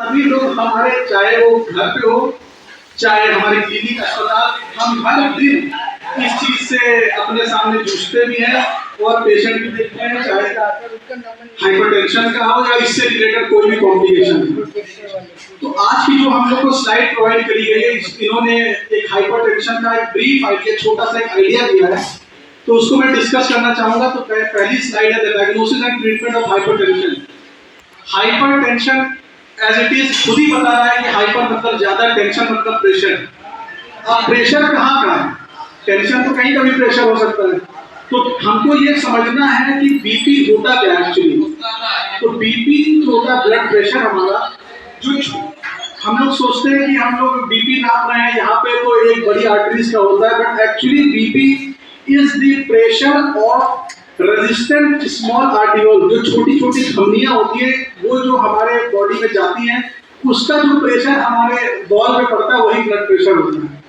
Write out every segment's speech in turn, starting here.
सभी लोग हमारे, चाहे वो घर पे हो चाहे हमारे क्लिनिक अस्पताल, हम हर दिन इस चीज से अपने सामने जूझते भी हैं और पेशेंट भी देखते हैं, चाहे हाइपरटेंशन का हो या इससे रिलेटेड कोई भी कॉम्प्लिकेशन हो। तो आज की जो हम लोग को स्लाइड प्रोवाइड करी गई है, इन्होंने एक हाइपरटेंशन का एक ब्रीफ आइडिया, छोटा सा एक आइडिया दिया है, तो उसको मैं डिस्कस करना चाहूंगा। तो पहली स्लाइड है diagnosis and treatment of hypertension. Hypertension as it is खुद ही बता रहा है कि हाइपर मतलब ज्यादा, टेंशन मतलब प्रेशर। अब प्रेशर कहाँ का है? टेंशन तो कहीं का भी प्रेशर हो सकता है। तो हमको ये समझना है कि बीपी होता क्या है एक्चुअली। तो बीपी होता है ब्लड प्रेशर हमारा, जो हम लोग सोचते हैं कि हम लोग बीपी नाप रहे हैं यहाँ पे तो एक बड़ी आर्टरीज का होता है, but actually BP is the pressure of resistant small arteriole, जो छोटी छोटी धमनियां होती है वो जो हमारे बॉडी में जाती हैं, उसका जो प्रेशर हमारे बॉल में पड़ता है वही ब्लड प्रेशर होता है।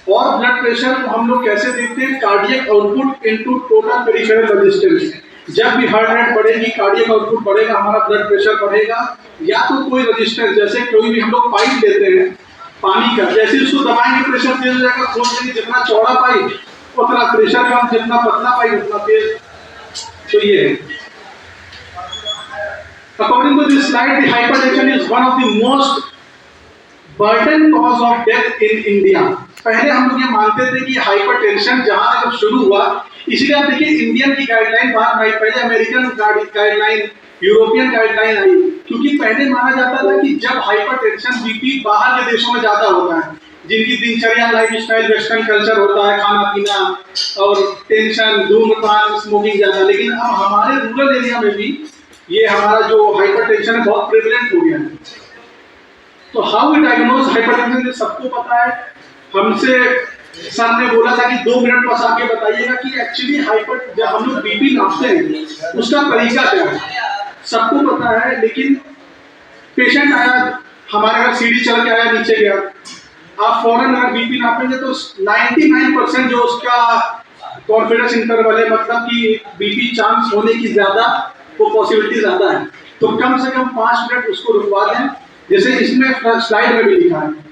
और ब्लड प्रेशर को हम लोग कैसे देखते हैं? Cardiac output into total peripheral resistance. जब भी हार्ट रेट बढ़ेगी, कार्डियक आउटपुट बढ़ेगा, हमारा ब्लड प्रेशर बढ़ेगा। या तो कोई रेजिस्टेंस, जैसे कोई भी हम लोग पाइप लेते हैं पानी का, जैसे उसको दबाएंगे प्रेशर तेज हो जाएगा, खोल देंगे, जितना चौड़ा पाइप उतना प्रेशर कम, जितना पतला पाइप उतना तेज। तो ये है। According to this slide, the hypertension is one of the most burden cause of death in India. पहले हम लोग ये मानते थे कि हाइपरटेंशन जहां जब शुरू हुआ, इसलिए आप देखिए इंडियन की गाइडलाइन बाहर आई, पहले अमेरिकन गाइडलाइन, यूरोपियन गाइडलाइन आई, क्योंकि पहले माना जाता था कि जब हाइपरटेंशन बीपी बाहर के देशों में ज्यादा होता है, जिनकी दिनचर्या लाइफ स्टाइल वेस्टर्न कल्चर होता है, खाना पीना और टेंशन, धूम्रपान, स्मोकिंग ज्यादा। लेकिन अब हमारे रूरल एरिया में भी ये हमारा जो हाइपरटेंशन है बहुत प्रेवलेंट हो गया है। तो हाउ वी डायग्नोज हाइपरटेंशन सबको पता है। हमसे सर ने बोला था कि 2 मिनट बस आके बताइएगा कि एक्चुअली हाइपर जब हम लोग बीपी नापते हैं उसका तरीका क्या है, सबको पता है। लेकिन पेशेंट आया हमारे घर, सीढ़ी चढ़ के आया, नीचे गया, आप फौरन अगर बीपी नापेंगे तो 99% जो उसका कॉन्फिडेंस इंटरवल है, मतलब कि बीपी चांस होने की ज्यादा, वो पॉसिबिलिटी ज्यादा है। तो कम से कम 5 मिनट उसको रुकवा दें, जैसे इसमें स्लाइड में भी लिखा है।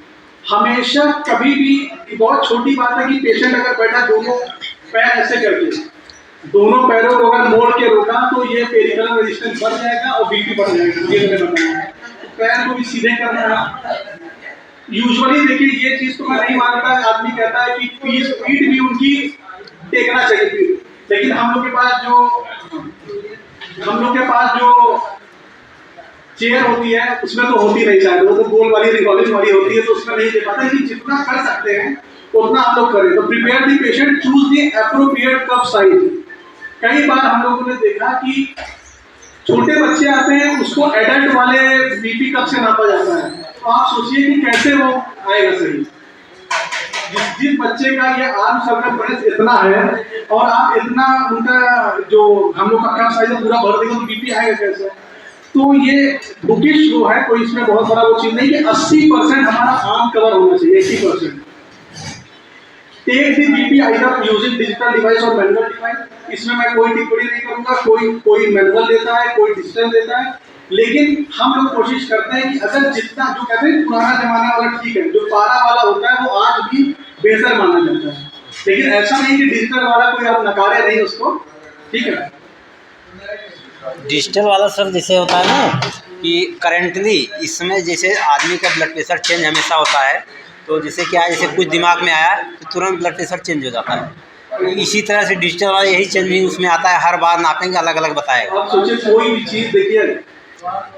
हमेशा कभी भी, बहुत छोटी बात है कि पेशेंट अगर बैठा दोनों पैर ऐसे करके, दोनों पैरों को अगर मोड़ के रोका तो ये पेरिफेरल रेजिस्टेंस बढ़ जाएगा और बीपी बढ़ जाएगा। ये मैंने बताया। तो पैर को भी सीधे करना है। यूजुअली देखिए ये चीज तो मैं नहीं मानता, आदमी कहता है कि पीठ भी उनकी टेकना चाहिए, लेकिन हम लोग के पास जो चेयर होती है उसमें तो होती नहीं, शायद वो तो गोल वाली रिवॉल्विंग वाली होती है, तो उसमें नहीं दे पाता। लेकिन जितना कर सकते हैं उतना हम लोग करें। तो prepare the patient, choose the appropriate cup size. कई बार हम लोगों ने देखा कि छोटे बच्चे आते हैं, उसको एडल्ट वाले बीपी कप से नापा जाता है। तो आप सोचिए कि कैसे वो आएगा सही। जिस बच्चे का ये आर्म सर्कमफ्रेंस इतना है और आप इतना उनका जो हम लोग का कप साइज पूरा भर देगा तो बीपी आएगा कैसे? तो ये बुकिश जो है, कोई इसमें बहुत बड़ा वो चीज नहीं कि 80% हमारा आर्म कवर होना चाहिए, 80%। Take the BP either using digital device और मैनुअल डिवाइस। इसमें मैं कोई टिप्पणी नहीं करूंगा, कोई मैनुअल देता है, कोई डिजिटल देता है, लेकिन हम लोग कोशिश करते हैं कि अगर जितना, जो कहते हैं पुराना जमाना वाला ठीक है, जो पारा वाला होता है वो आज भी बेहतर माना जाता है। लेकिन ऐसा नहीं कि डिजिटल वाला कोई आप नकारे नहीं उसको, ठीक है। डिजिटल वाला सर जैसे होता है ना कि करेंटली इसमें जैसे आदमी का ब्लड प्रेशर चेंज हमेशा होता है, तो जैसे क्या है, जैसे कुछ दिमाग में आया तो तुरंत ब्लड प्रेशर चेंज हो जाता है। तो इसी तरह से डिजिटल वाला यही चेंजिंग उसमें आता है, हर बार नापेंगे अलग अलग बताएगा। आप सोचिए कोई भी चीज, देखिए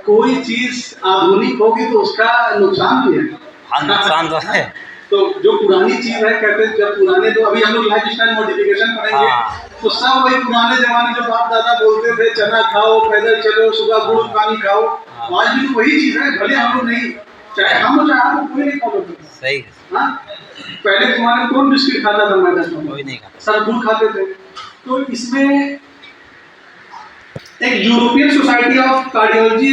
कोई चीज आधुनिक होगी तो उसका नुकसान भी है। हाँ, नुकसान तो है। तो जो पुरानी चीज है, कहते हैं जब पुराने, तो अभी हम लोग लाइफ स्टाइल मॉडिफिकेशन करेंगे, तो सब वही पुराने जमाने जो बाप दादा बोलते थे, चना खाओ, पैदल चलो, सुबह गुड़ पानी खाओ, आज भी तो वही चीज है। भले हम लोग नहीं, चाहे हम चाहे आप, कोई नहीं फॉलो करता। सही है। हाँ, पहले जमाने में कौन बिस्किट खाता था? मैदा कोई नहीं खाता, सब गुड़ खाते थे। तो इसमें एक यूरोपियन सोसाइटी ऑफ कार्डियोलॉजी